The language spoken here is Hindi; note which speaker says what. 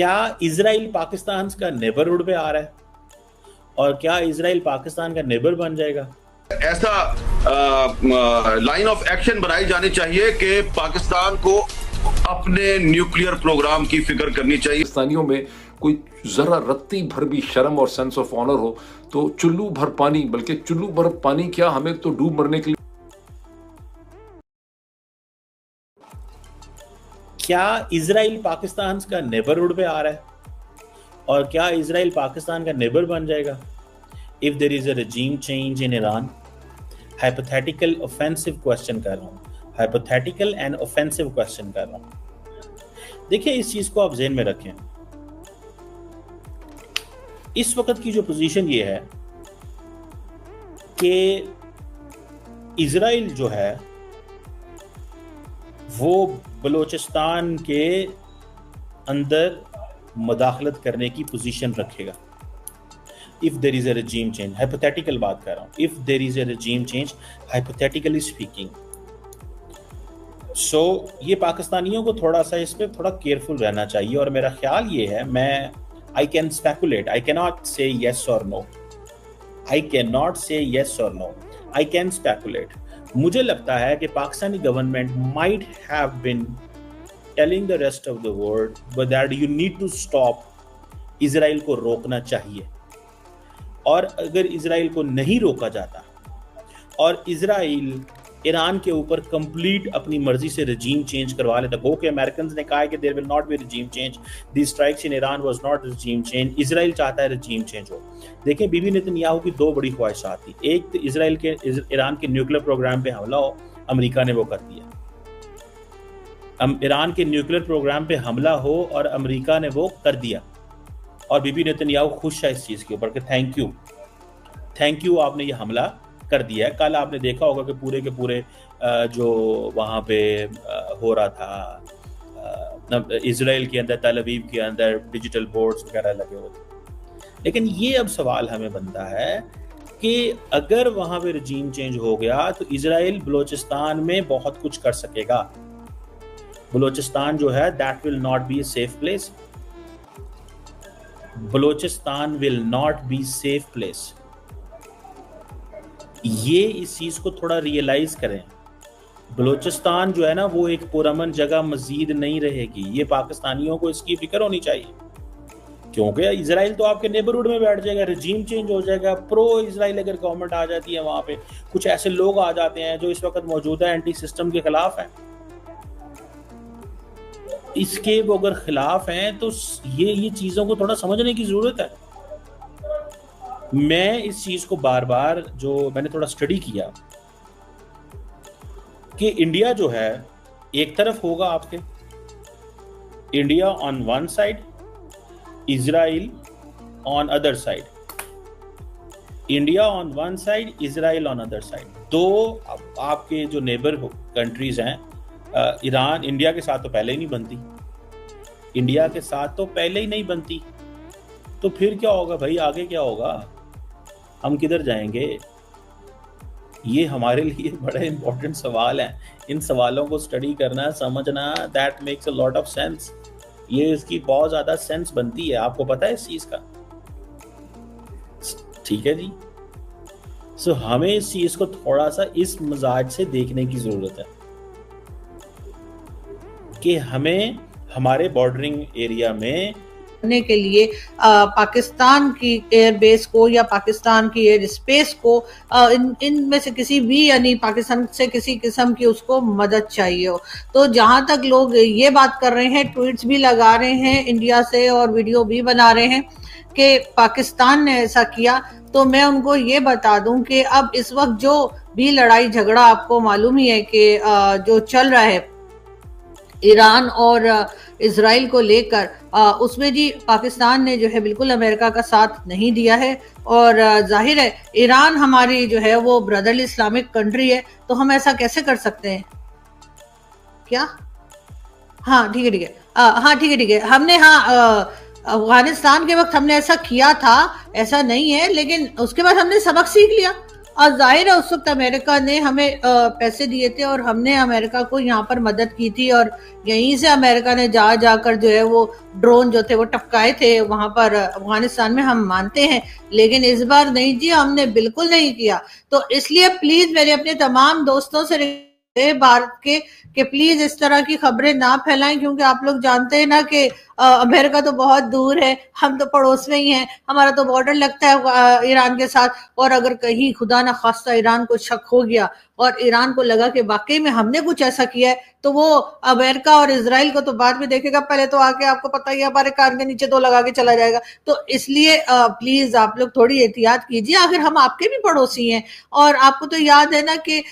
Speaker 1: क्या इजराइल पाकिस्तान का नेबरहुड पे आ रहा है और क्या इजराइल पाकिस्तान का नेबर बन जाएगा?
Speaker 2: ऐसा लाइन ऑफ एक्शन बनाई जानी चाहिए कि पाकिस्तान को अपने न्यूक्लियर प्रोग्राम की फिक्र करनी चाहिए।
Speaker 3: पाकिस्तानियों में कोई जरा रत्ती भर भी शर्म और सेंस ऑफ ऑनर हो तो चुल्लू भर पानी, बल्कि चुल्लू भर पानी क्या, हमें तो डूब मरने के लिए।
Speaker 1: क्या इजराइल पाकिस्तान का नेबरहुड पे आ रहा है और क्या इजराइल पाकिस्तान का नेबर बन जाएगा? If there is a regime change in Iran, hypothetical offensive question कर रहा हूँ, hypothetical and offensive क्वेश्चन कर रहा हूँ। देखिए, इस चीज को आप ज़हन में रखें। इस वक्त की जो पोजीशन ये है कि इजराइल जो है वो बलोचिस्तान के अंदर मुदाखलत करने की पोजीशन रखेगा। If there is a regime change, hypothetical बात कर रहा हूँ, if there is a regime change, hypothetically speaking. So ये पाकिस्तानियों को थोड़ा सा इस पे थोड़ा केयरफुल रहना चाहिए। और मेरा ख्याल ये है, मैं I can speculate, I can not say yes or no, I can not say yes or no, I can speculate. मुझे लगता है कि Pakistani government might have been telling the rest of the world but that you need to stop, Israel को रोकना चाहिए। और अगर इजराइल को नहीं रोका जाता और इजराइल ईरान के ऊपर कंप्लीट अपनी मर्जी से regime चेंज करवा लेता, गो के अमेरिकन ने कहा है कि there will not be regime change, the strikes in Iran was not regime change, Israel चाहता है regime चेंज हो। देखें, बीबी नेतन्याहू की दो बड़ी ख्वाहिशात थी, एक तो इजराइल के ईरान के न्यूक्लियर प्रोग्राम पे हमला हो, अमेरिका ने वो कर दिया। ईरान के न्यूक्लियर प्रोग्राम पे हमला हो और अमेरिका ने वो कर दिया, और बीबी नेतन्याहू खुश है इस चीज़ के ऊपर कि थैंक यू आपने ये हमला कर दिया है। कल आपने देखा होगा कि पूरे के पूरे जो वहाँ पे हो रहा था इजराइल के अंदर, तल अवीव के अंदर डिजिटल बोर्ड्स वगैरह लगे हुए थे। लेकिन ये अब सवाल हमें बनता है कि अगर वहाँ पे regime चेंज हो गया तो इजराइल बलोचिस्तान में बहुत कुछ कर सकेगा। बलोचिस्तान जो है that will not B a safe place, Balochistan will not be safe place. ये इस चीज को थोड़ा रियलाइज करें। बलोचिस्तान जो है ना वो एक पुरअमन जगह मजीद नहीं रहेगी। ये पाकिस्तानियों को इसकी फिक्र होनी चाहिए, क्योंकि इजराइल तो आपके नेबरहुड में बैठ जाएगा, regime चेंज हो जाएगा, प्रो इजराइल अगर गवर्नमेंट आ जाती है, वहां पे कुछ ऐसे लोग आ जाते हैं जो इस वक्त मौजूदा एंटी सिस्टम के खिलाफ हैं, इसके वो अगर खिलाफ हैं तो ये चीजों को थोड़ा समझने की जरूरत है। मैं इस चीज को बार बार जो मैंने थोड़ा स्टडी किया कि इंडिया जो है एक तरफ होगा आपके, India on one side, Israel on other side, India on one side, Israel on other side. दो आपके जो नेबर कंट्रीज हैं, ईरान इंडिया के साथ तो पहले ही नहीं बनती, इंडिया के साथ तो पहले ही नहीं बनती, तो फिर क्या होगा भाई, आगे क्या होगा, हम किधर जाएंगे? ये हमारे लिए बड़ा इंपॉर्टेंट सवाल है। इन सवालों को स्टडी करना, समझना, that makes a lot of sense. ये इसकी बहुत ज्यादा सेंस बनती है, आपको पता है इस चीज का, ठीक है जी। सो हमें इस चीज को थोड़ा सा इस मिजाज से देखने की जरूरत है कि हमें हमारे बॉर्डरिंग एरिया में
Speaker 4: करने के लिए पाकिस्तान की एयर बेस को या पाकिस्तान की एयर स्पेस को इनमें से किसी भी, यानी पाकिस्तान से किसी किस्म की उसको मदद चाहिए हो। तो जहां तक लोग ये बात कर रहे हैं, ट्वीट्स भी लगा रहे हैं इंडिया से और वीडियो भी बना रहे हैं कि पाकिस्तान ने ऐसा किया, तो मैं उनको ये बता दूं कि अब इस वक्त जो भी लड़ाई झगड़ा आपको मालूम ही है कि जो चल रहा है ईरान और इजराइल को लेकर, उसमें जी पाकिस्तान ने जो है बिल्कुल अमेरिका का साथ नहीं दिया है। और जाहिर है ईरान हमारी जो है वो ब्रदरली इस्लामिक कंट्री है, तो हम ऐसा कैसे कर सकते हैं क्या? हाँ ठीक है, हाँ ठीक है, हमने अफगानिस्तान के वक्त हमने ऐसा किया था, ऐसा नहीं है, लेकिन उसके बाद हमने सबक सीख लिया। और जाहिर है उस वक्त अमेरिका ने हमें पैसे दिए थे और हमने अमेरिका को यहाँ पर मदद की थी, और यहीं से अमेरिका ने जाकर जो है वो ड्रोन जो थे वो टपकाए थे वहां पर अफगानिस्तान में, हम मानते हैं। लेकिन इस बार नहीं जी, हमने बिल्कुल नहीं किया। तो इसलिए प्लीज मेरे अपने तमाम दोस्तों से भारत के प्लीज इस तरह की खबरें ना फैलाएं, क्योंकि आप लोग जानते हैं ना कि अमेरिका तो बहुत दूर है, हम तो पड़ोस में ही हैं, हमारा तो बॉर्डर लगता है ईरान के साथ। और अगर कहीं खुदा ना खास्ता ईरान को शक हो गया और ईरान को लगा कि वाकई में हमने कुछ ऐसा किया है, तो वो अमेरिका और इजराइल को तो बाद में देखेगा, पहले तो आके आपको पता ही है हमारे कान के नीचे तो लगा के चला जाएगा। तो इसलिए प्लीज आप लोग थोड़ी एहतियात कीजिए, आखिर हम आपके भी पड़ोसी हैं। और आपको तो याद है ना कि